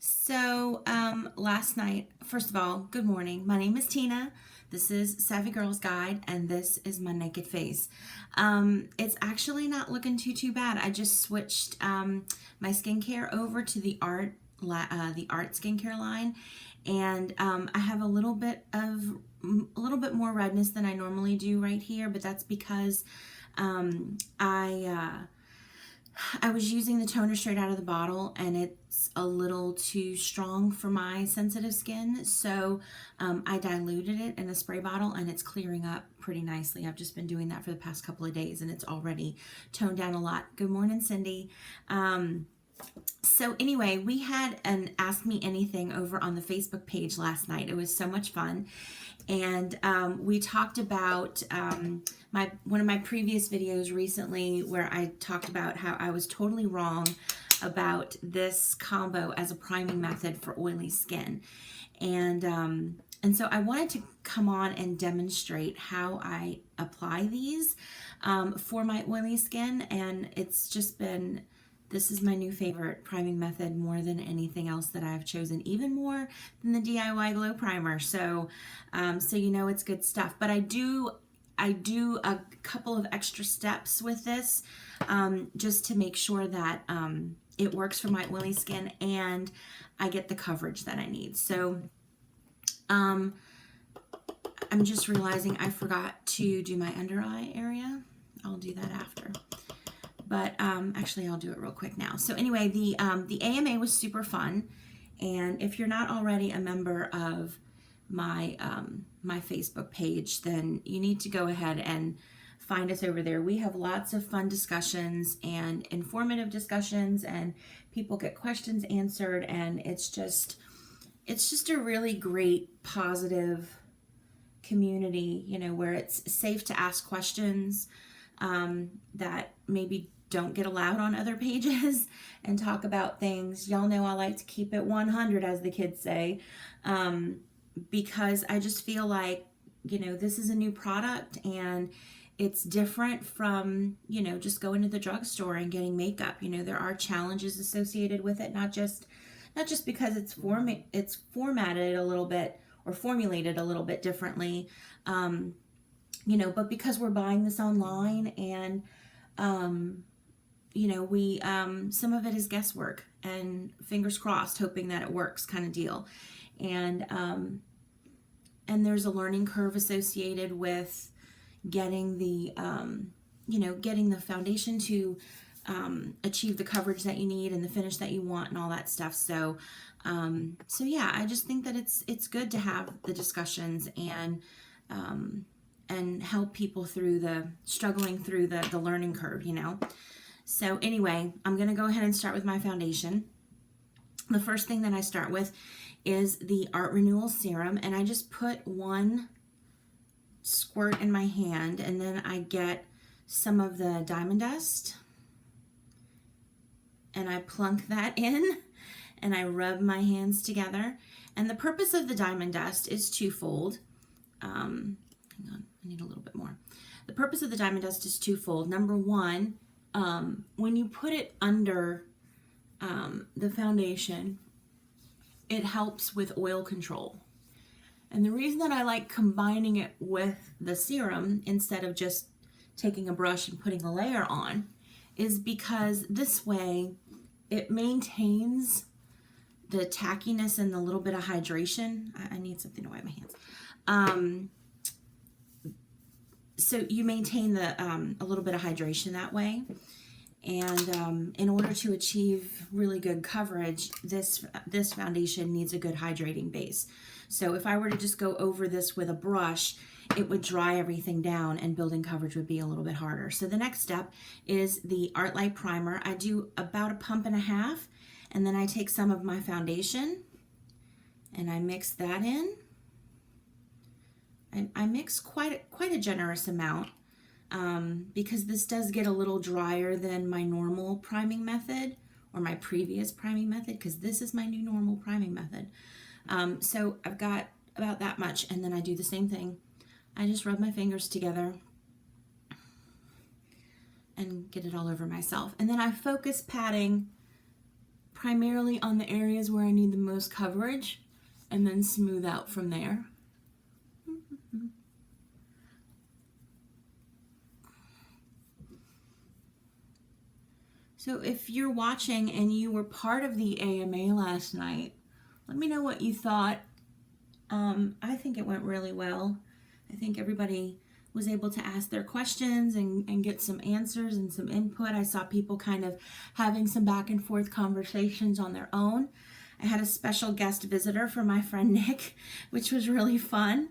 So last night, first of all, good morning. My name is Tina. This is Savvy Girls Guide, and this is my naked face. It's actually not looking too bad. I just switched my skincare over to the Art skincare line, and I have a little bit more redness than I normally do right here, but that's because I was using the toner straight out of the bottle, and it's a little too strong for my sensitive skin. So I diluted it in a spray bottle, and it's clearing up pretty nicely. I've just been doing that for the past couple of days, and it's already toned down a lot. Good morning, Cindy. So anyway, we had an Ask Me Anything over on the Facebook page last night. It was so much fun. And we talked about one of my previous videos recently where I talked about how I was totally wrong about this combo as a priming method for oily skin. And so I wanted to come on and demonstrate how I apply these for my oily skin. And it's just been, this is my new favorite priming method more than anything else that I've chosen, even more than the DIY Glow Primer. So, you know it's good stuff. But I do a couple of extra steps with this just to make sure that it works for my oily skin and I get the coverage that I need. So I'm just realizing I forgot to do my under eye area. I'll do that after. But actually, I'll do it real quick now. So anyway, the AMA was super fun. And if you're not already a member of my my Facebook page, then you need to go ahead and find us over there. We have lots of fun discussions and informative discussions, and people get questions answered, and it's just a really great, positive community, you know, where it's safe to ask questions that maybe don't get allowed on other pages and talk about things. Y'all know I like to keep it 100, as the kids say, because I just feel like, you know, this is a new product and it's different from, you know, just going to the drugstore and getting makeup. You know, there are challenges associated with it, not just because it's formatted a little bit or formulated a little bit differently, you know, but because we're buying this online and, you know, we some of it is guesswork and fingers crossed, hoping that it works kind of deal. And there's a learning curve associated with getting the, you know, getting the foundation to achieve the coverage that you need and the finish that you want and all that stuff. So yeah, I just think that it's good to have the discussions and help people through struggling through the learning curve, you know. So anyway, I'm going to go ahead and start with my foundation. The first thing that I start with is the Art Renewal Serum, and I just put one squirt in my hand, and then I get some of the Diamond Dust, and I plunk that in, and I rub my hands together. And the purpose of the Diamond Dust is twofold. Hang on, I need a little bit more. The purpose of the Diamond Dust is twofold. Number one, when you put it under the foundation, it helps with oil control. And the reason that I like combining it with the serum instead of just taking a brush and putting a layer on is because this way it maintains the tackiness and the little bit of hydration. I need something to wipe my hands. So you maintain a little bit of hydration that way. And in order to achieve really good coverage, this foundation needs a good hydrating base. So if I were to just go over this with a brush, it would dry everything down and building coverage would be a little bit harder. So the next step is the Art Light Primer. I do about a pump and a half, and then I take some of my foundation and I mix that in. And I mix quite a generous amount. Because this does get a little drier than my normal priming method or my previous priming method, because this is my new normal priming method. So I've got about that much, and then I do the same thing. I just rub my fingers together and get it all over myself. And then I focus patting primarily on the areas where I need the most coverage, and then smooth out from there. So if you're watching and you were part of the AMA last night, let me know what you thought. I think it went really well. I think everybody was able to ask their questions and get some answers and some input. I saw people kind of having some back and forth conversations on their own. I had a special guest visitor from my friend Nick, which was really fun.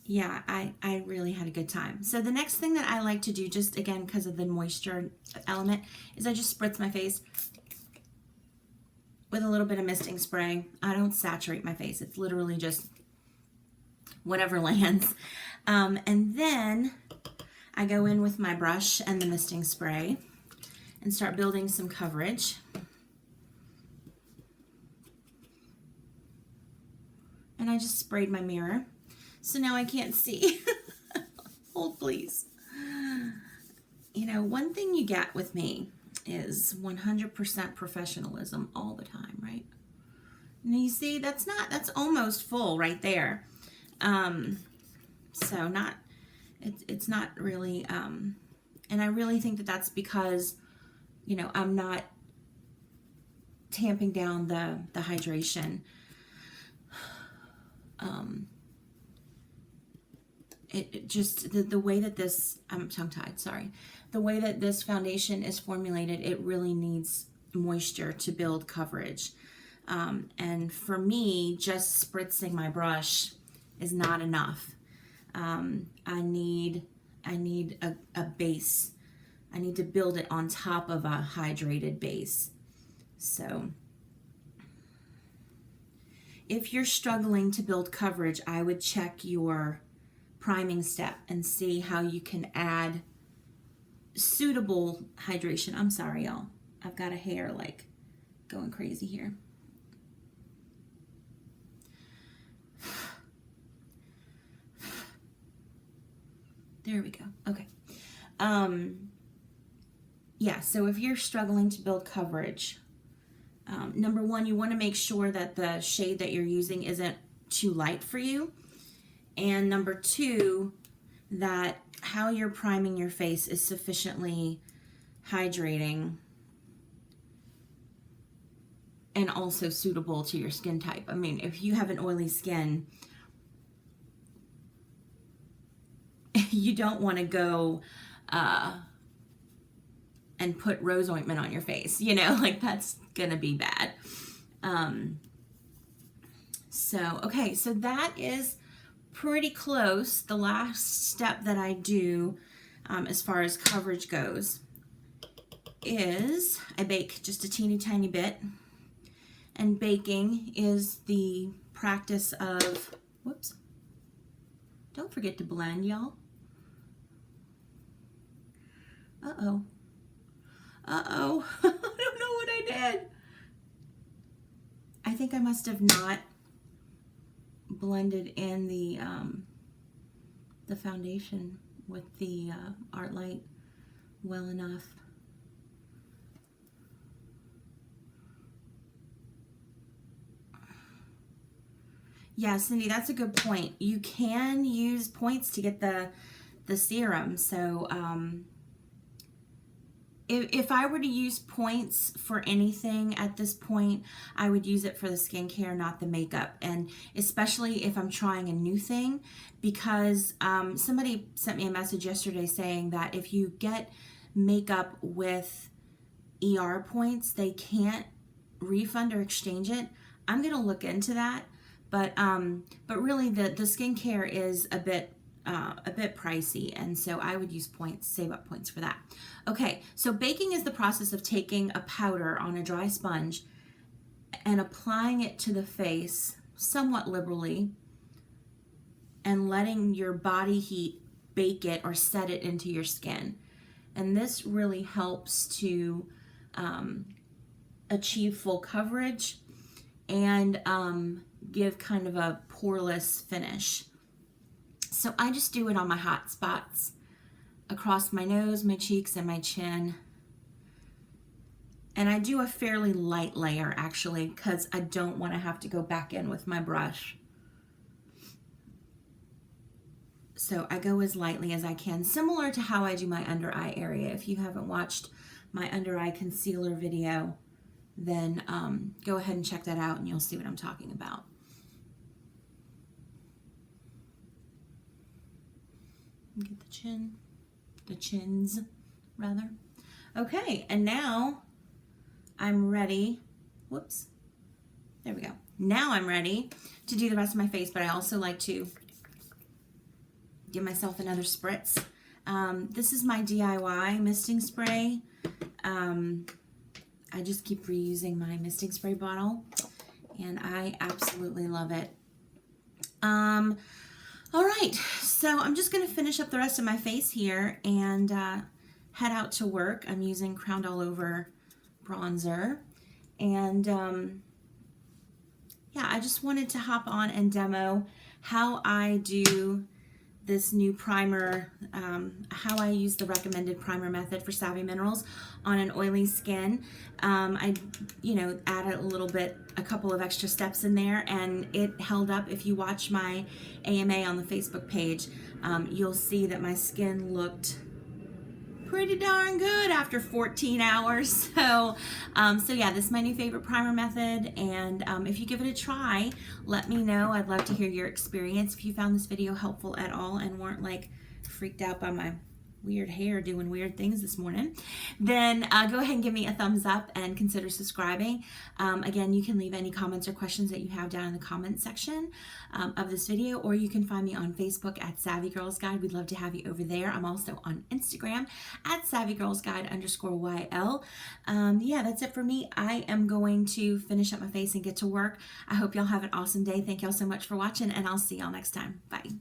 Yeah, I really had a good time. So the next thing that I like to do, just again because of the moisture element, is I just spritz my face with a little bit of misting spray. I don't saturate my face. It's literally just whatever lands. And then I go in with my brush and the misting spray and start building some coverage. And I just sprayed my mirror. So now I can't see. Hold please. You know, one thing you get with me is 100% professionalism all the time, right? And you see, that's almost full right there. So it's not really, and I really think that that's because, you know, I'm not tamping down the hydration. It just, the way that this, I'm tongue-tied, sorry. The way that this foundation is formulated, it really needs moisture to build coverage. And for me, just spritzing my brush is not enough. I need a base. I need to build it on top of a hydrated base. So if you're struggling to build coverage, I would check your priming step and see how you can add suitable hydration. I'm sorry, y'all. I've got a hair like going crazy here. There we go. Okay. Yeah, so if you're struggling to build coverage, number one, you want to make sure that the shade that you're using isn't too light for you. And number two, that how you're priming your face is sufficiently hydrating and also suitable to your skin type. I mean, if you have an oily skin, you don't want to go and put rose ointment on your face, you know, like that's gonna be bad. Okay, so that is pretty close. The last step that I do as far as coverage goes is I bake just a teeny tiny bit. And baking is the practice of, whoops, don't forget to blend, y'all. Uh-oh. Uh-oh. I don't know what I did. I think I must have not blended in the foundation with the Art Light well enough. Yeah, Cindy, that's a good point. You can use points to get the serum. So if I were to use points for anything at this point, I would use it for the skincare, not the makeup. And especially if I'm trying a new thing, because somebody sent me a message yesterday saying that if you get makeup with ER points, they can't refund or exchange it. I'm going to look into that. But really the skincare is a bit pricey, and so I would use points, save up points for that. Okay, so baking is the process of taking a powder on a dry sponge and applying it to the face somewhat liberally and letting your body heat bake it or set it into your skin. And this really helps to achieve full coverage and give kind of a poreless finish. So I just do it on my hot spots across my nose, my cheeks, and my chin. And I do a fairly light layer actually, because I don't want to have to go back in with my brush. So I go as lightly as I can, similar to how I do my under eye area. If you haven't watched my under eye concealer video, then go ahead and check that out and you'll see what I'm talking about. Get the chins rather. Okay, and now I'm ready. Whoops. There we go. Now I'm ready to do the rest of my face, but I also like to give myself another spritz. This is my DIY misting spray. I just keep reusing my misting spray bottle, and I absolutely love it. All right, so I'm just going to finish up the rest of my face here and head out to work. I'm using Crowned All Over bronzer, and yeah, I just wanted to hop on and demo how I do this new primer, how I use the recommended primer method for Savvy Minerals on an oily skin. I, added a couple of extra steps in there, and it held up. If you watch my AMA on the Facebook page, you'll see that my skin looked pretty darn good after 14 hours. So yeah, this is my new favorite primer method, and if you give it a try, let me know. I'd love to hear your experience. If you found this video helpful at all and weren't like freaked out by my weird hair doing weird things this morning, then go ahead and give me a thumbs up and consider subscribing. Again, you can leave any comments or questions that you have down in the comment section of this video, or you can find me on Facebook at Savvy Girls Guide. We'd love to have you over there. I'm also on Instagram at SavvyGirlsGuide_YL. Yeah, that's it for me. I am going to finish up my face and get to work. I hope y'all have an awesome day. Thank y'all so much for watching, and I'll see y'all next time. Bye.